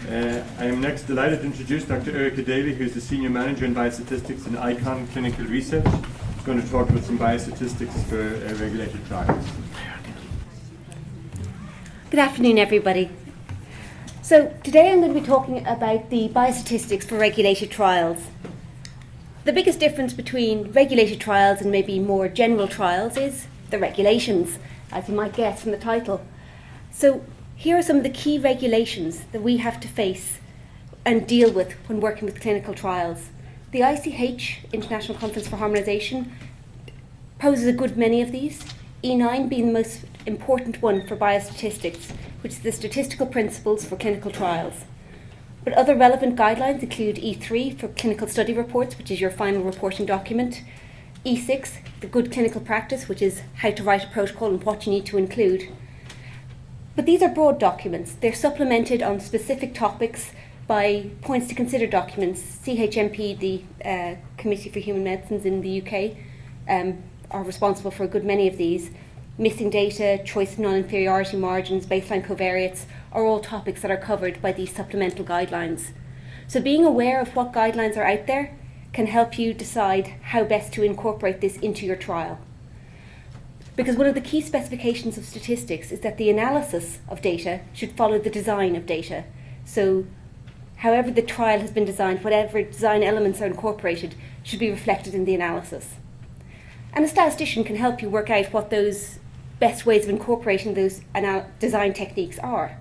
I am next delighted to introduce Dr. Erika Daly, who is the Senior Manager in Biostatistics in ICON Clinical Research. She's going to talk about some biostatistics for regulated trials. Good afternoon, everybody. So today I'm going to be talking about the biostatistics for regulated trials. The biggest difference between regulated trials and maybe more general trials is the regulations, as you might guess from the title. So here are some of the key regulations that we have to face and deal with when working with clinical trials. The ICH, International Conference for Harmonisation, poses a good many of these, E9 being the most important one for biostatistics, which is the statistical principles for clinical trials. But other relevant guidelines include E3 for clinical study reports, which is your final reporting document, E6, the good clinical practice, which is how to write a protocol and what you need to include. But these are broad documents. They're supplemented on specific topics by points to consider documents. CHMP, the Committee for Human Medicines in the UK, are responsible for a good many of these. Missing data, choice of non-inferiority margins, baseline covariates are all topics that are covered by these supplemental guidelines. So being aware of what guidelines are out there can help you decide how best to incorporate this into your trial. Because one of the key specifications of statistics is that the analysis of data should follow the design of data. So however the trial has been designed, whatever design elements are incorporated should be reflected in the analysis. And a statistician can help you work out what those best ways of incorporating those design techniques are.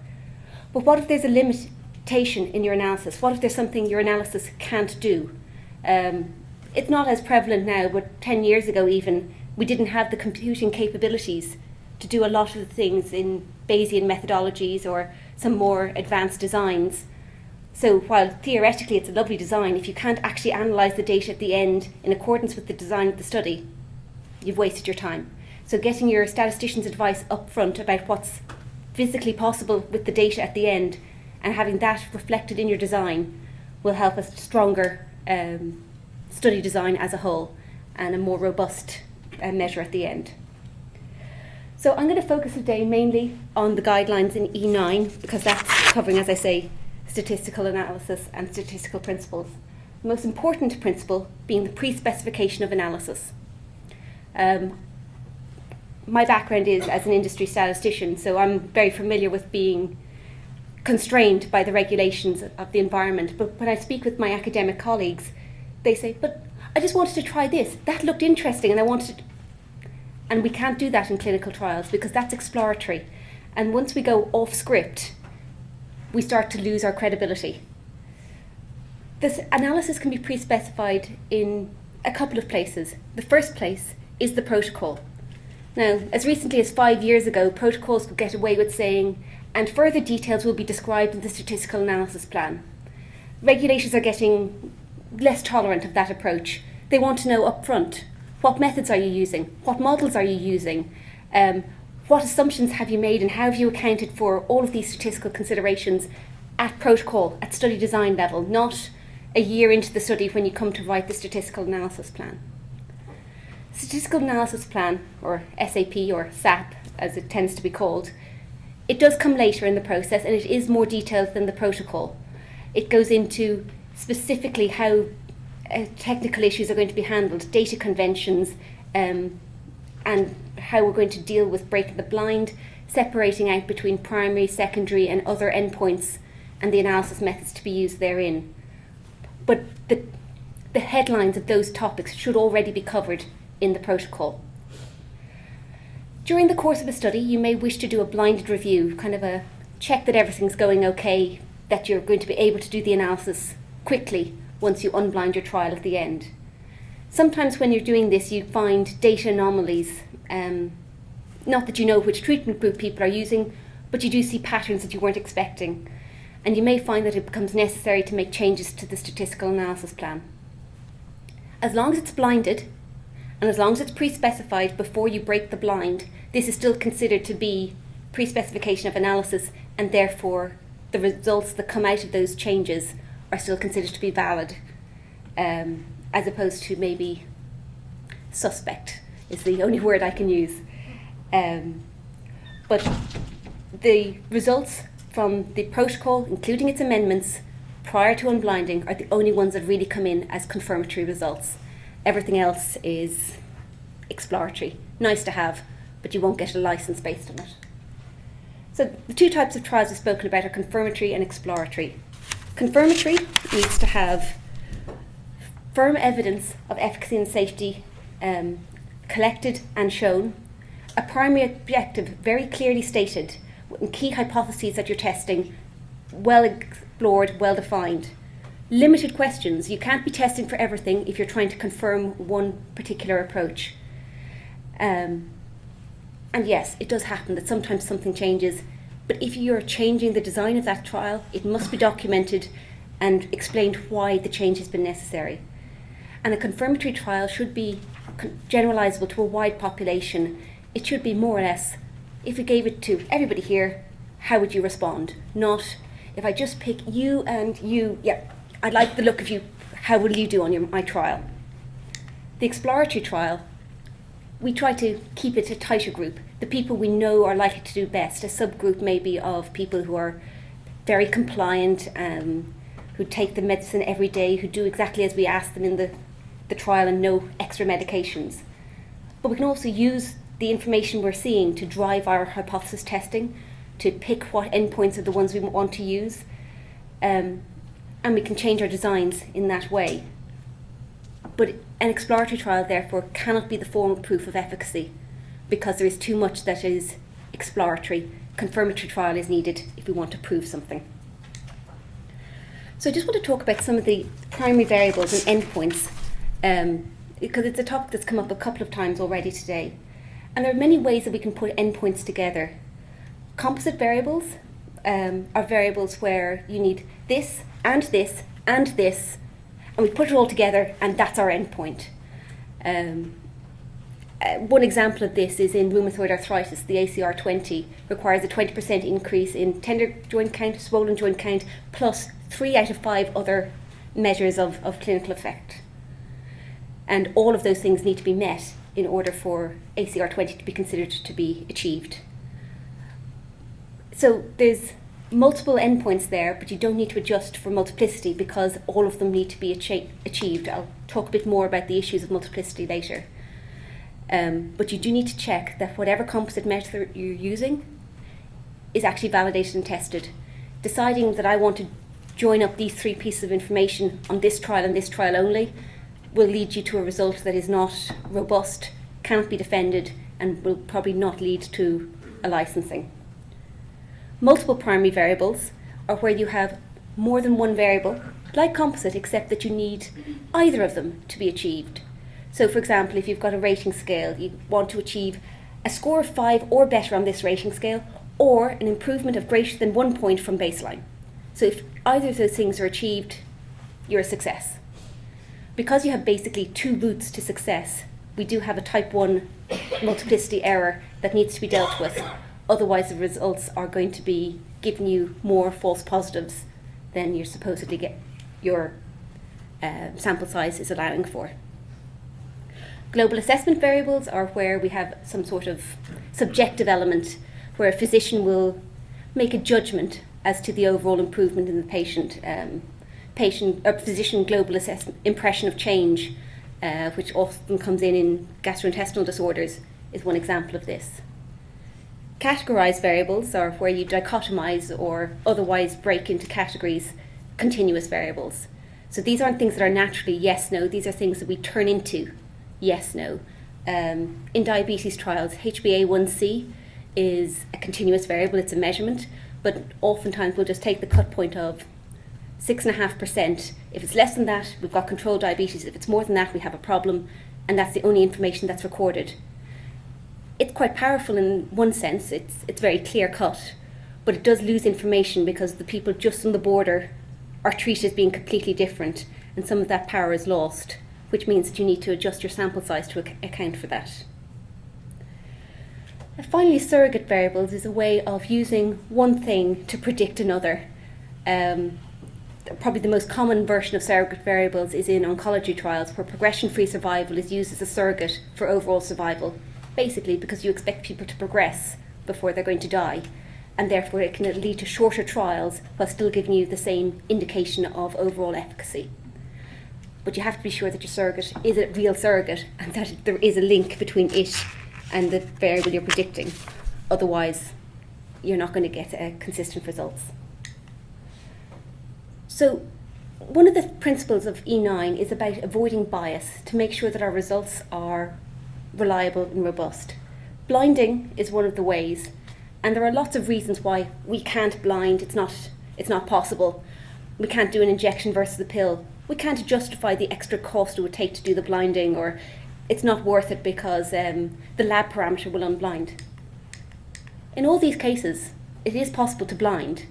But what if there's a limitation in your analysis? What if there's something your analysis can't do? It's not as prevalent now, but 10 years ago even, we didn't have the computing capabilities to do a lot of the things in Bayesian methodologies or some more advanced designs. So while theoretically it's a lovely design, if you can't actually analyse the data at the end in accordance with the design of the study, you've wasted your time. So getting your statistician's advice up front about what's physically possible with the data at the end and having that reflected in your design will help us stronger study design as a whole and a more robust measure at the end. So I'm going to focus today mainly on the guidelines in E9 because that's covering, as I say, statistical analysis and statistical principles. The most important principle being the pre-specification of analysis. My background is as an industry statistician, so I'm very familiar with being constrained by the regulations of the environment. But when I speak with my academic colleagues, they say, but I just wanted to try this. That looked interesting and I wanted to... And we can't do that in clinical trials because that's exploratory. And once we go off script, we start to lose our credibility. This analysis can be pre-specified in a couple of places. The first place is the protocol. Now, as recently as 5 years ago, protocols could get away with saying, and further details will be described in the statistical analysis plan. Regulators are getting less tolerant of that approach. They want to know up front, what methods are you using? What models are you using? What assumptions have you made and how have you accounted for all of these statistical considerations at protocol, at study design level, not a year into the study when you come to write the statistical analysis plan. Statistical analysis plan, or SAP or SAP as it tends to be called, it does come later in the process and it is more detailed than the protocol. It goes into specifically how technical issues are going to be handled, data conventions, and how we're going to deal with breaking the blind, separating out between primary, secondary and other endpoints and the analysis methods to be used therein. But the headlines of those topics should already be covered in the protocol. During the course of a study, you may wish to do a blinded review, kind of a check that everything's going okay, that you're going to be able to do the analysis quickly once you unblind your trial at the end. Sometimes when you're doing this, you find data anomalies. Not that you know which treatment group people are using, but you do see patterns that you weren't expecting. And you may find that it becomes necessary to make changes to the statistical analysis plan. As long as it's blinded, and as long as it's pre-specified before you break the blind, this is still considered to be pre-specification of analysis, and therefore the results that come out of those changes are still considered to be valid, as opposed to maybe suspect is the only word I can use. But the results from the protocol, including its amendments, prior to unblinding, are the only ones that really come in as confirmatory results. Everything else is exploratory. Nice to have, but you won't get a license based on it. So the two types of trials we've spoken about are confirmatory and exploratory. Confirmatory needs to have firm evidence of efficacy and safety collected and shown, a primary objective very clearly stated, and key hypotheses that you're testing, well explored, well defined. Limited questions. You can't be testing for everything if you're trying to confirm one particular approach. And yes, it does happen that sometimes something changes, but if you're changing the design of that trial, it must be documented and explained why the change has been necessary. And a confirmatory trial should be generalizable to a wide population. It should be more or less, if we gave it to everybody here, how would you respond? Not, if I just pick you and you, yeah, I like the look of you, how will you do on my trial? The exploratory trial, we try to keep it a tighter group. The people we know are likely to do best, a subgroup maybe of people who are very compliant, who take the medicine every day, who do exactly as we ask them in the trial and no extra medications. But we can also use the information we're seeing to drive our hypothesis testing, to pick what endpoints are the ones we want to use, and we can change our designs in that way. But an exploratory trial, therefore, cannot be the formal proof of efficacy because there is too much that is exploratory. Confirmatory trial is needed if we want to prove something. So I just want to talk about some of the primary variables and endpoints because it's a topic that's come up a couple of times already today. And there are many ways that we can put endpoints together. Composite variables are variables where you need this, and this, and this, and we put it all together, and that's our endpoint. One example of this is in rheumatoid arthritis. The ACR20 requires a 20% increase in tender joint count, swollen joint count, plus 3 out of 5 other measures of clinical effect. And all of those things need to be met in order for ACR20 to be considered to be achieved. So there's multiple endpoints there, but you don't need to adjust for multiplicity because all of them need to be achieved. I'll talk a bit more about the issues of multiplicity later. But you do need to check that whatever composite method you're using is actually validated and tested. Deciding that I want to join up these 3 pieces of information on this trial and this trial only will lead you to a result that is not robust, cannot be defended, and will probably not lead to a licensing. Multiple primary variables are where you have more than one variable, like composite, except that you need either of them to be achieved. So for example, if you've got a rating scale, you want to achieve a score of 5 or better on this rating scale, or an improvement of greater than 1 point from baseline. So if either of those things are achieved, you're a success. Because you have basically 2 routes to success, we do have a type 1 multiplicity error that needs to be dealt with. Otherwise, the results are going to be giving you more false positives than you're supposedly your sample size is allowing for. Global assessment variables are where we have some sort of subjective element where a physician will make a judgment as to the overall improvement in the patient. Physician global impression of change, which often comes in gastrointestinal disorders, is one example of this. Categorized variables are where you dichotomize or otherwise break into categories continuous variables. So these aren't things that are naturally yes, no, these are things that we turn into yes, no. In diabetes trials, HbA1c is a continuous variable, it's a measurement, but oftentimes we'll just take the cut point of 6.5%. If it's less than that, we've got controlled diabetes. If it's more than that, we have a problem, and that's the only information that's recorded. It's quite powerful in one sense, it's very clear cut, but it does lose information because the people just on the border are treated as being completely different, and some of that power is lost, which means that you need to adjust your sample size to account for that. And finally, surrogate variables is a way of using one thing to predict another. Probably the most common version of surrogate variables is in oncology trials, where progression-free survival is used as a surrogate for overall survival, basically because you expect people to progress before they're going to die. and therefore it can lead to shorter trials while still giving you the same indication of overall efficacy. But you have to be sure that your surrogate is a real surrogate and that there is a link between it and the variable you're predicting. Otherwise, you're not going to get consistent results. So, one of the principles of E9 is about avoiding bias to make sure that our results are reliable and robust. Blinding is one of the ways, and there are lots of reasons why we can't blind. It's not possible. We can't do an injection versus a pill. We can't justify the extra cost it would take to do the blinding, or it's not worth it because the lab parameter will unblind. In all these cases, it is possible to blind.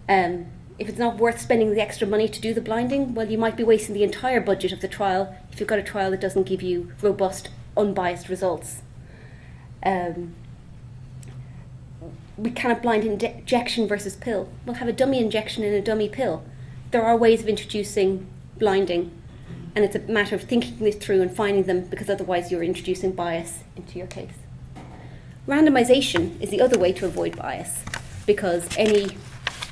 If it's not worth spending the extra money to do the blinding, well, you might be wasting the entire budget of the trial if you've got a trial that doesn't give you robust, unbiased results. We cannot blind injection versus pill. We'll have a dummy injection and a dummy pill. There are ways of introducing blinding, and it's a matter of thinking this through and finding them, because otherwise you're introducing bias into your case. Randomisation is the other way to avoid bias, because any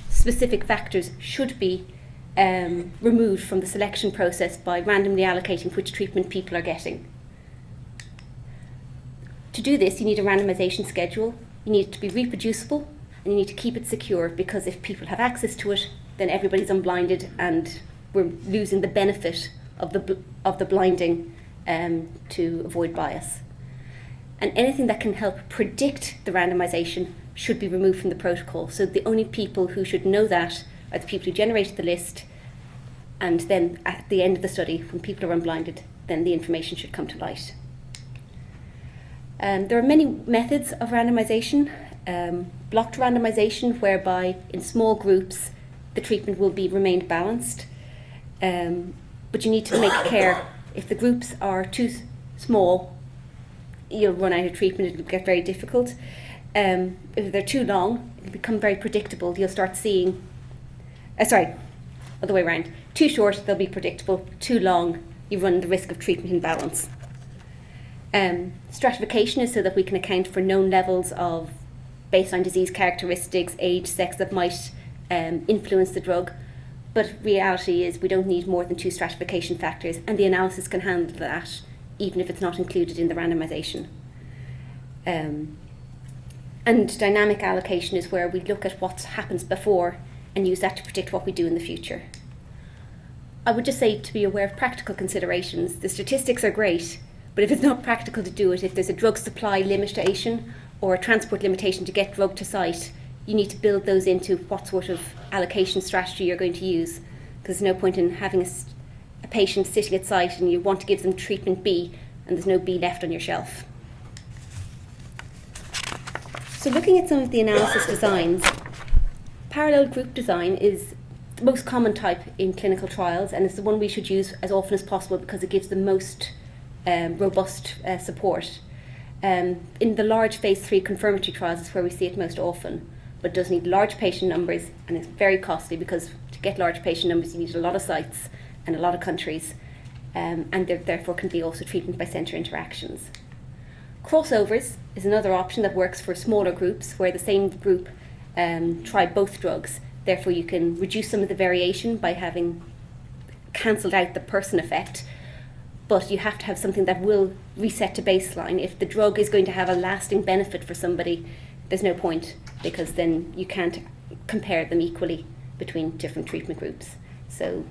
specific factors should be removed from the selection process by randomly allocating which treatment people are getting. To do this, you need a randomisation schedule, you need it to be reproducible, and you need to keep it secure, because if people have access to it, then everybody's unblinded and we're losing the benefit of the blinding to avoid bias. And anything that can help predict the randomisation should be removed from the protocol. So the only people who should know that are the people who generated the list, and then at the end of the study, when people are unblinded, then the information should come to light. There are many methods of randomisation. Blocked randomisation, whereby in small groups the treatment will be remained balanced. But you need to make care. If the groups are too small, you'll run out of treatment, it'll get very difficult. If they're too long, it'll become very predictable. You'll start seeing, other way around. Too short, they'll be predictable. Too long, you run the risk of treatment imbalance. Stratification is so that we can account for known levels of baseline disease characteristics, age, sex that might influence the drug. But reality is we don't need more than 2 stratification factors, and the analysis can handle that, even if it's not included in the randomisation. And dynamic allocation is where we look at what happens before and use that to predict what we do in the future. I would just say to be aware of practical considerations. The statistics are great, but if it's not practical to do it, if there's a drug supply limitation or a transport limitation to get drug to site, you need to build those into what sort of allocation strategy you're going to use, because there's no point in having a patient sitting at site and you want to give them treatment B and there's no B left on your shelf. So looking at some of the analysis designs, parallel group design is the most common type in clinical trials, and it's the one we should use as often as possible because it gives the most robust support. In the large phase 3 confirmatory trials is where we see it most often, but it does need large patient numbers, and it's very costly because to get large patient numbers you need a lot of sites and a lot of countries, and there therefore can be also treatment by centre interactions. Crossovers is another option that works for smaller groups where the same group try both drugs. Therefore you can reduce some of the variation by having cancelled out the person effect, but you have to have something that will reset to baseline. If the drug is going to have a lasting benefit for somebody, there's no point, because then you can't compare them equally between different treatment groups. So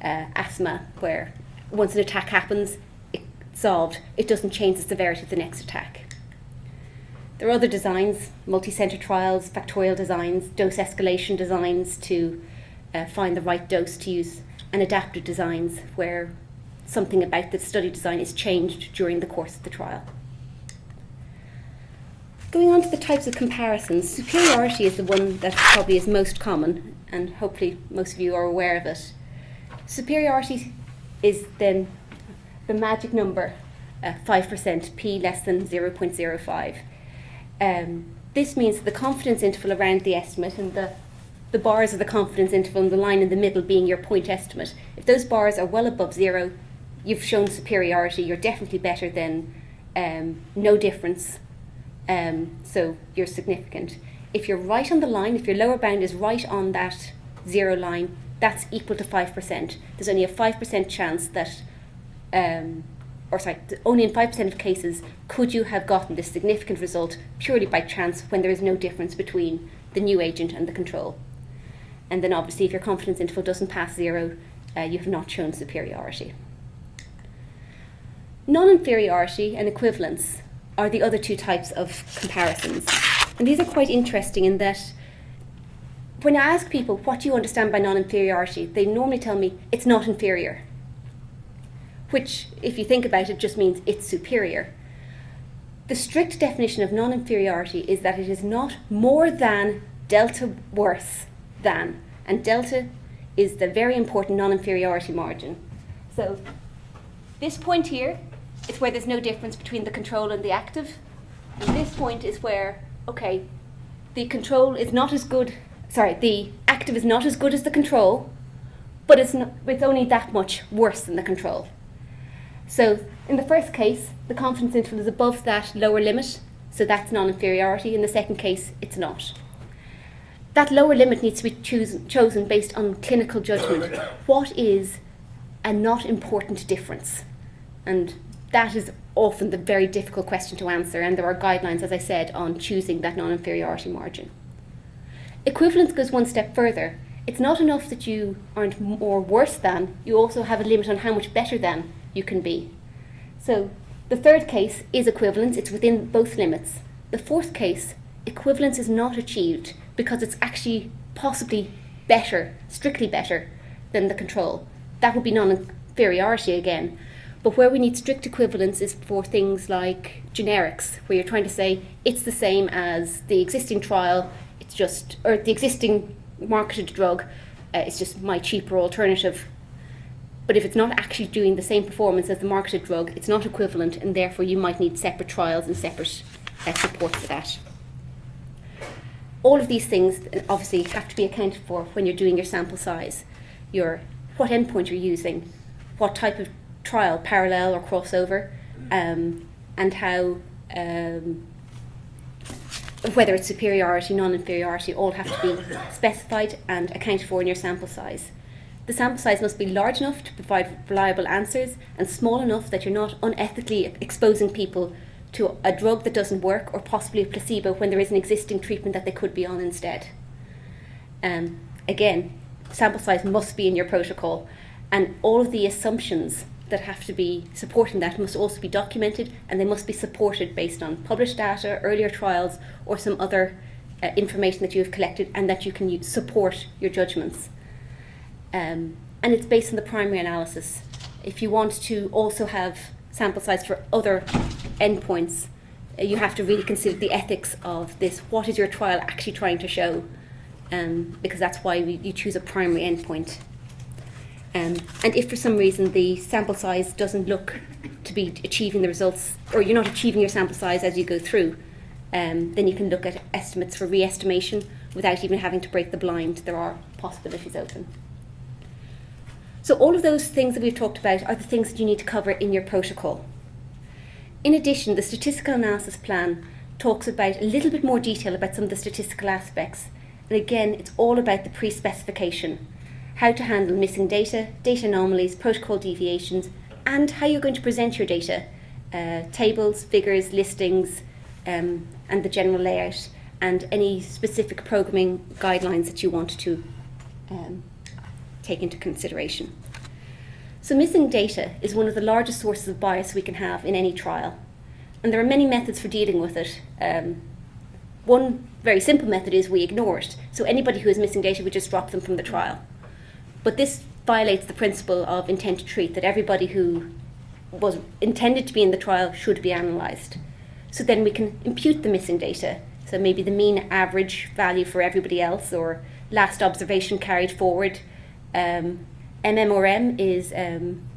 asthma, where once an attack happens, it's solved, it doesn't change the severity of the next attack. There are other designs, multi-centre trials, factorial designs, dose escalation designs to find the right dose to use, and adaptive designs where something about the study design is changed during the course of the trial. Going on to the types of comparisons, superiority is the one that probably is most common, and hopefully most of you are aware of it. Superiority is then the magic number, 5%, p less than 0.05. This means the confidence interval around the estimate, and the bars of the confidence interval and the line in the middle being your point estimate. If those bars are well above 0, you've shown superiority, you're definitely better than no difference, so you're significant. if you're right on the line, if your lower bound is right on that 0 line, that's equal to 5%. There's only a 5% chance that, only in 5% of cases could you have gotten this significant result purely by chance when there is no difference between the new agent and the control. And then obviously if your confidence interval doesn't pass 0, you have not shown superiority. Non-inferiority and equivalence are the other two types of comparisons. And these are quite interesting in that when I ask people, what do you understand by non-inferiority, they normally tell me it's not inferior, which, if you think about it, just means it's superior. The strict definition of non-inferiority is that it is not more than delta worse than, and delta is the very important non-inferiority margin. So this point here is where there's no difference between the control and the active, and this point is where, okay, the control is not as good, the active is not as good as the control, but it's only that much worse than the control. So in the first case, the confidence interval is above that lower limit, so that's non-inferiority. In the second case, it's not. That lower limit needs to be chosen based on clinical judgment. What is a not important difference? And that is often the very difficult question to answer, and there are guidelines, as I said, on choosing that non-inferiority margin. Equivalence goes one step further. It's not enough that you aren't more worse than, you also have a limit on how much better than you can be. So the third case is equivalence, it's within both limits. The fourth case, equivalence is not achieved because it's actually possibly better, strictly better than the control. That would be non-inferiority again. But where we need strict equivalence is for things like generics, where you're trying to say it's the same as the existing trial, it's just, or the existing marketed drug, it's just my cheaper alternative. But if it's not actually doing the same performance as the marketed drug, it's not equivalent, and therefore you might need separate trials and separate support for that. All of these things obviously have to be accounted for when you're doing your sample size. What endpoint you're using, what type of trial, parallel or crossover, and how, whether it's superiority, non-inferiority, all have to be specified and accounted for in your sample size. The sample size must be large enough to provide reliable answers and small enough that you're not unethically exposing people to a drug that doesn't work or possibly a placebo when there is an existing treatment that they could be on instead. Again, sample size must be in your protocol, and all of the assumptions that have to be supporting that must also be documented, and they must be supported based on published data, earlier trials, or some other information that you have collected and that you can support your judgments. And it's based on the primary analysis. If you want to also have sample size for other endpoints, you have to really consider the ethics of this. What is your trial actually trying to show? Because that's why you choose a primary endpoint. And if for some reason the sample size doesn't look to be achieving the results, or you're not achieving your sample size as you go through, then you can look at estimates for re-estimation without even having to break the blind. There are possibilities open. So all of those things that we've talked about are the things that you need to cover in your protocol. In addition, the statistical analysis plan talks about a little bit more detail about some of the statistical aspects. And again, it's all about the pre-specification, how to handle missing data, data anomalies, protocol deviations, and how you're going to present your data, tables, figures, listings, and the general layout, and any specific programming guidelines that you want to take into consideration. So missing data is one of the largest sources of bias we can have in any trial, and there are many methods for dealing with it. One very simple method is we ignore it, so anybody who is missing data, we just drop them from the trial. But this violates the principle of intent to treat, that everybody who was intended to be in the trial should be analysed. So then we can impute the missing data, so maybe the mean average value for everybody else, or last observation carried forward. MMRM is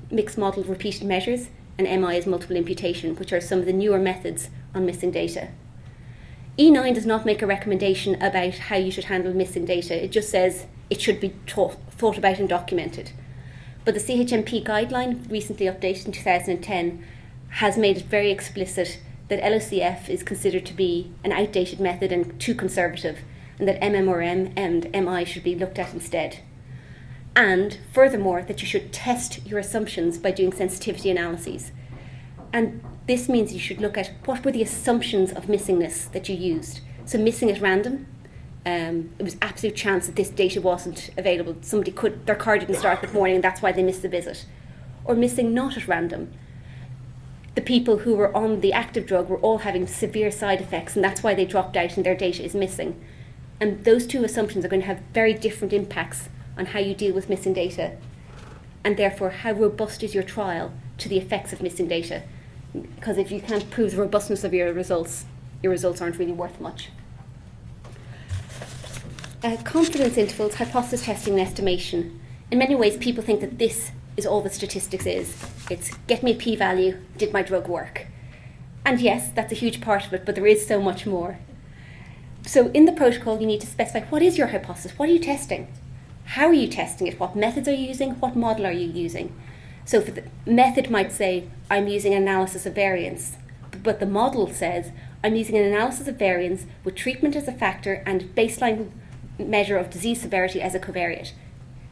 mixed model repeated measures, and MI is multiple imputation, which are some of the newer methods on missing data. E9 does not make a recommendation about how you should handle missing data. It just says it should be thought about and documented. But the CHMP guideline, recently updated in 2010, has made it very explicit that LOCF is considered to be an outdated method and too conservative, and that MMRM and MI should be looked at instead. And furthermore, that you should test your assumptions by doing sensitivity analyses. And this means you should look at what were the assumptions of missingness that you used. So missing at random, it was absolute chance that this data wasn't available. Their car didn't start that morning and that's why they missed the visit. Or missing not at random. The people who were on the active drug were all having severe side effects and that's why they dropped out and their data is missing. And those two assumptions are going to have very different impacts on how you deal with missing data, and therefore how robust is your trial to the effects of missing data. Because if you can't prove the robustness of your results aren't really worth much. Confidence intervals, hypothesis testing and estimation. In many ways, people think that this is all that statistics is. It's get me a p-value, did my drug work? And yes, that's a huge part of it, but there is so much more. So in the protocol, you need to specify what is your hypothesis, what are you testing? How are you testing it? What methods are you using? What model are you using? So for the method might say, I'm using an analysis of variance. But the model says, I'm using an analysis of variance with treatment as a factor and baseline measure of disease severity as a covariate.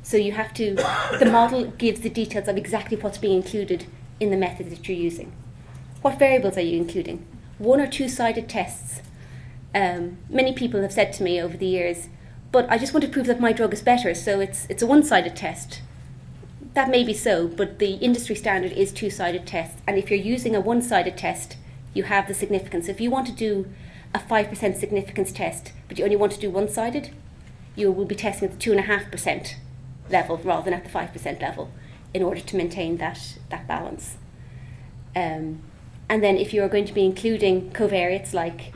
So you have to, the model gives the details of exactly what's being included in the method that you're using. What variables are you including? One or two-sided tests. Many people have said to me over the years, but I just want to prove that my drug is better, so it's a one-sided test. That may be so, but the industry standard is two-sided tests, and if you're using a one-sided test, you have the significance. If you want to do a 5% significance test, but you only want to do one-sided, you will be testing at the 2.5% level rather than at the 5% level in order to maintain that balance. And then if you're going to be including covariates like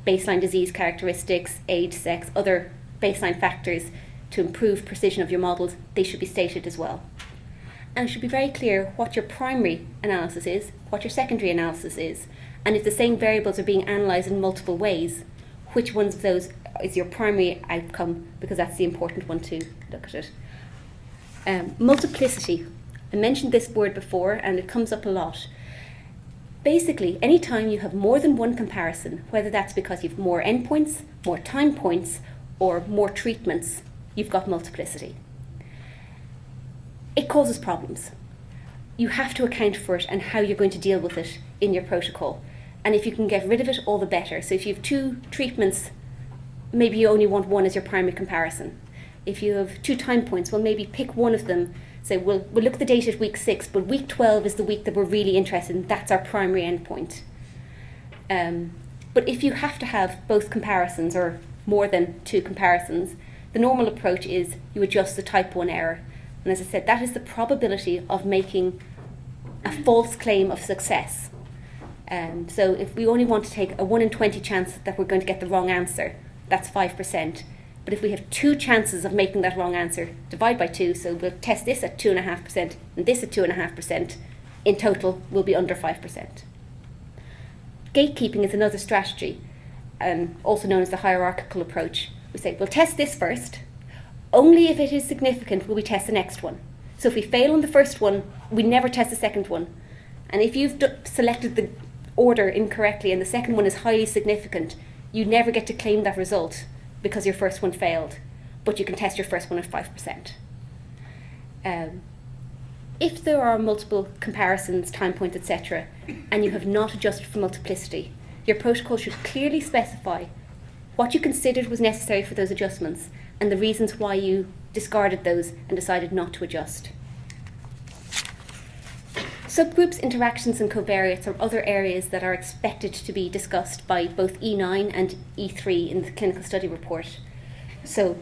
baseline disease characteristics, age, sex, other baseline factors to improve precision of your models, they should be stated as well. And it should be very clear what your primary analysis is, what your secondary analysis is, and if the same variables are being analysed in multiple ways, which ones of those is your primary outcome, because that's the important one to look at it. Multiplicity. I mentioned this word before and it comes up a lot. Basically, any time you have more than one comparison, whether that's because you've more endpoints, more time points, or more treatments, you've got multiplicity. It causes problems. You have to account for it and how you're going to deal with it in your protocol. And if you can get rid of it, all the better. So if you have two treatments, maybe you only want one as your primary comparison. If you have 2 time points, well, maybe pick one of them. Say, we'll look at the data at week 6, but week 12 is the week that we're really interested in. That's our primary endpoint. But if you have to have both comparisons or more than 2 comparisons, the normal approach is you adjust the type 1 error. And as I said, that is the probability of making a false claim of success. So if we only want to take a 1 in 20 chance that we're going to get the wrong answer, that's 5%. But if we have 2 chances of making that wrong answer, divide by 2, so we'll test this at 2.5% and this at 2.5%, in total we'll be under 5%. Gatekeeping is another strategy, also known as the hierarchical approach. We say, we'll test this first, only if it is significant will we test the next one. So if we fail on the first one, we never test the second one. And if you've selected the order incorrectly and the second one is highly significant, you never get to claim that result because your first one failed, but you can test your first one at 5%. If there are multiple comparisons, time points, etc., and you have not adjusted for multiplicity, your protocol should clearly specify what you considered was necessary for those adjustments and the reasons why you discarded those and decided not to adjust. Subgroups, interactions and covariates are other areas that are expected to be discussed by both E9 and E3 in the clinical study report. So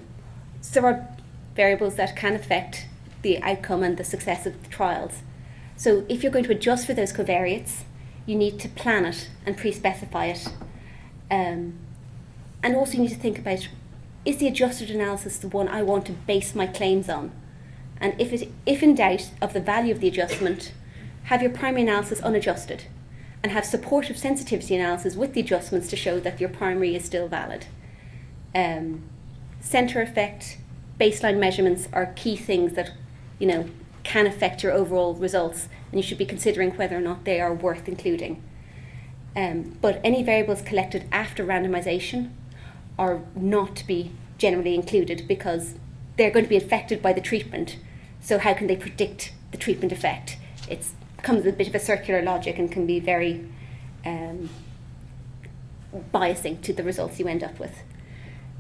there are variables that can affect the outcome and the success of the trials. So if you're going to adjust for those covariates, you need to plan it and pre-specify it. And also you need to think about, is the adjusted analysis the one I want to base my claims on? And if in doubt of the value of the adjustment, have your primary analysis unadjusted and have supportive sensitivity analysis with the adjustments to show that your primary is still valid. Center effect, baseline measurements are key things that can affect your overall results, and you should be considering whether or not they are worth including. But any variables collected after randomisation are not to be generally included because they're going to be affected by the treatment. So how can they predict the treatment effect? It becomes a bit of a circular logic and can be very biasing to the results you end up with.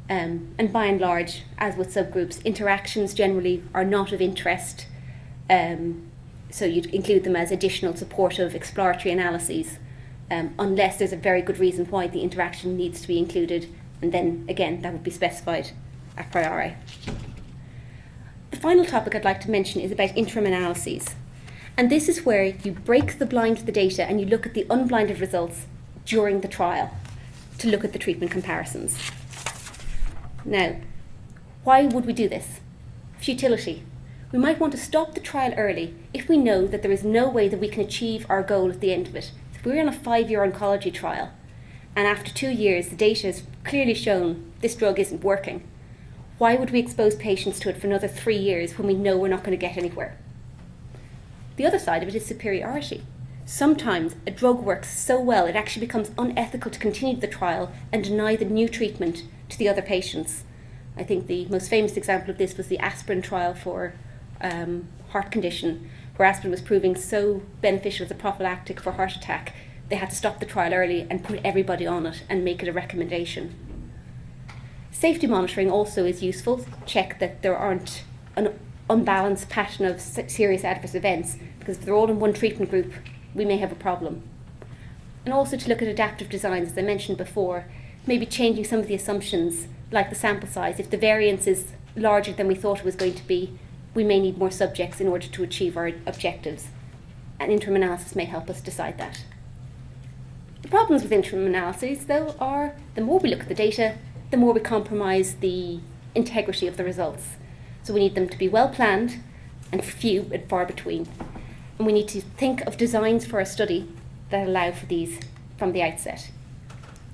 And by and large, as with subgroups, interactions generally are not of interest. So you'd include them as additional supportive exploratory analyses, unless there's a very good reason why the interaction needs to be included, and then again that would be specified a priori. The final topic I'd like to mention is about interim analyses. And this is where you break the blind of the data and you look at the unblinded results during the trial to look at the treatment comparisons. Now, why would we do this? Futility. We might want to stop the trial early if we know that there is no way that we can achieve our goal at the end of it. So if we're on a 5-year oncology trial, and after 2 years the data has clearly shown this drug isn't working, why would we expose patients to it for another 3 years when we know we're not going to get anywhere? The other side of it is superiority. Sometimes a drug works so well it actually becomes unethical to continue the trial and deny the new treatment to the other patients. I think the most famous example of this was the aspirin trial for heart condition, where aspirin was proving so beneficial as a prophylactic for heart attack, they had to stop the trial early and put everybody on it and make it a recommendation. Safety monitoring also is useful. Check that there aren't an unbalanced pattern of serious adverse events, because if they're all in one treatment group, we may have a problem. And also to look at adaptive designs, as I mentioned before, maybe changing some of the assumptions, like the sample size. If the variance is larger than we thought it was going to be, we may need more subjects in order to achieve our objectives. And interim analysis may help us decide that. The problems with interim analyses, though, are the more we look at the data, the more we compromise the integrity of the results. So we need them to be well planned and few and far between. And we need to think of designs for our study that allow for these from the outset.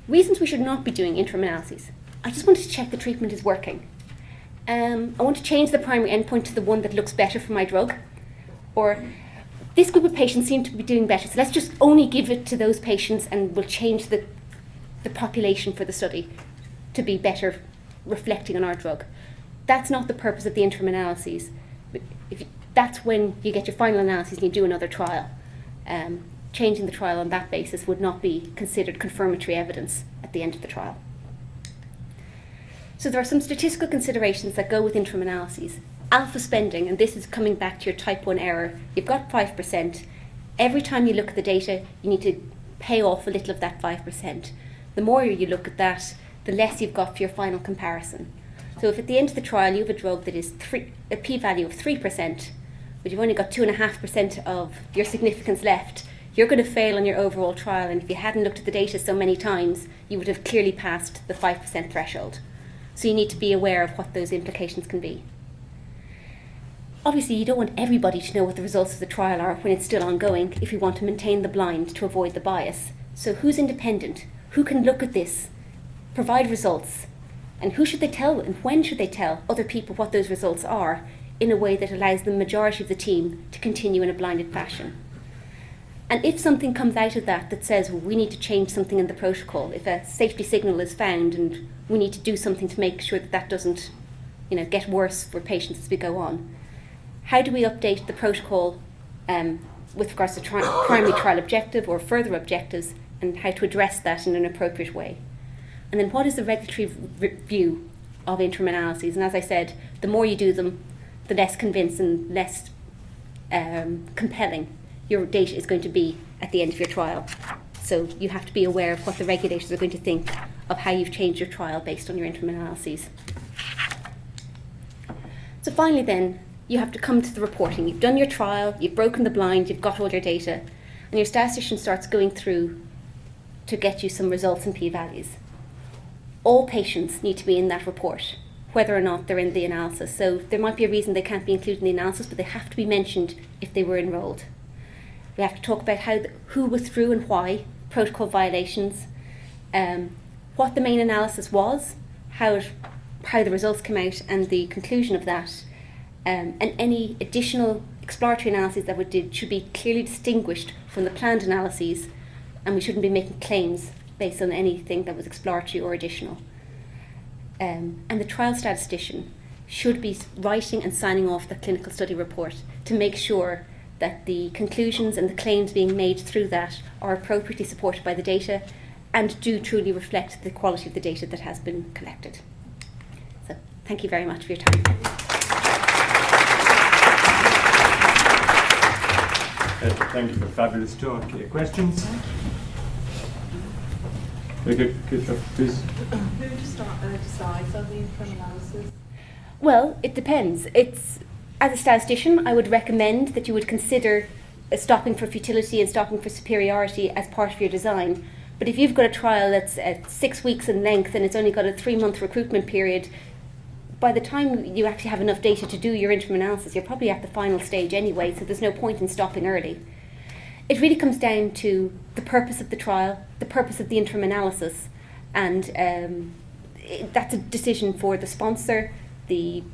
Reasons we should not be doing interim analyses. I just want to check the treatment is working. I want to change the primary endpoint to the one that looks better for my drug. Or this group of patients seem to be doing better, so let's just only give it to those patients and we'll change the population for the study to be better reflecting on our drug. That's not the purpose of the interim analyses. That's when you get your final analysis and you do another trial. Changing the trial on that basis would not be considered confirmatory evidence at the end of the trial. So there are some statistical considerations that go with interim analyses. Alpha spending, and this is coming back to your type 1 error. You've got 5%. Every time you look at the data, you need to pay off a little of that 5%. The more you look at that, the less you've got for your final comparison. So if at the end of the trial you have a drug that is a p-value of 3%, but you've only got 2.5% of your significance left, you're going to fail on your overall trial, and if you hadn't looked at the data so many times, you would have clearly passed the 5% threshold. So you need to be aware of what those implications can be. Obviously, you don't want everybody to know what the results of the trial are when it's still ongoing if you want to maintain the blind to avoid the bias. So who's independent? Who can look at this, provide results, and who should they tell and when should they tell other people what those results are in a way that allows the majority of the team to continue in a blinded fashion? And if something comes out of that says, well, we need to change something in the protocol, if a safety signal is found and we need to do something to make sure that that doesn't get worse for patients as we go on, how do we update the protocol with regards to primary trial objective or further objectives, and how to address that in an appropriate way? And then what is the regulatory view of interim analyses? And as I said, the more you do them, the less convincing, less compelling your data is going to be at the end of your trial. So you have to be aware of what the regulators are going to think of how you've changed your trial based on your interim analyses. So finally then, you have to come to the reporting. You've done your trial, you've broken the blind, you've got all your data, and your statistician starts going through to get you some results and p-values. All patients need to be in that report, whether or not they're in the analysis. So there might be a reason they can't be included in the analysis, but they have to be mentioned if they were enrolled. We have to talk about who withdrew and why, protocol violations, what the main analysis was, how the results came out and the conclusion of that, and any additional exploratory analyses that we did should be clearly distinguished from the planned analyses and we shouldn't be making claims based on anything that was exploratory or additional. And the trial statistician should be writing and signing off the clinical study report to make sure that the conclusions and the claims being made through that are appropriately supported by the data and do truly reflect the quality of the data that has been collected. So, thank you very much for your time. Thank you for a fabulous talk. Questions? Okay, please. Who decides on the interim analysis? Well, it depends. As a statistician, I would recommend that you would consider stopping for futility and stopping for superiority as part of your design. But if you've got a trial that's 6 weeks in length and it's only got a 3-month recruitment period, by the time you actually have enough data to do your interim analysis, you're probably at the final stage anyway, so there's no point in stopping early. It really comes down to the purpose of the trial, the purpose of the interim analysis, and that's a decision for the sponsor, the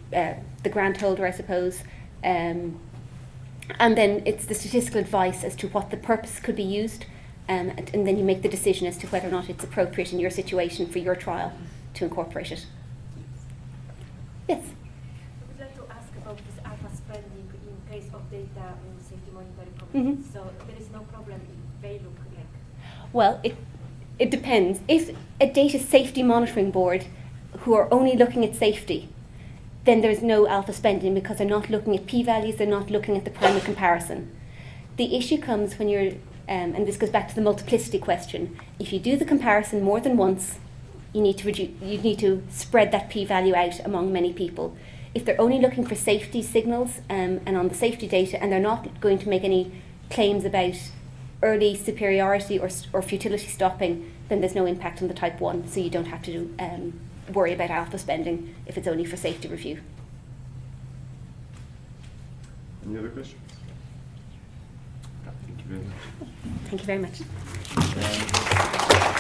grant holder, I suppose, and then it's the statistical advice as to what the purpose could be used, and then you make the decision as to whether or not it's appropriate in your situation for your trial to incorporate it. Yes? I would like to ask about this alpha spending in case of data safety monitoring committees. Mm-hmm. So there is no problem if they look like... Well, it depends. If a data safety monitoring board who are only looking at safety, then there's no alpha spending because they're not looking at p-values, they're not looking at the primary comparison. The issue comes when you're, and this goes back to the multiplicity question, if you do the comparison more than once, you need to spread that p-value out among many people. If they're only looking for safety signals and on the safety data, and they're not going to make any claims about early superiority or futility stopping, then there's no impact on the type 1, so you don't have to worry about alpha spending if it's only for safety review. Any other questions? Thank you very much. Thank you very much.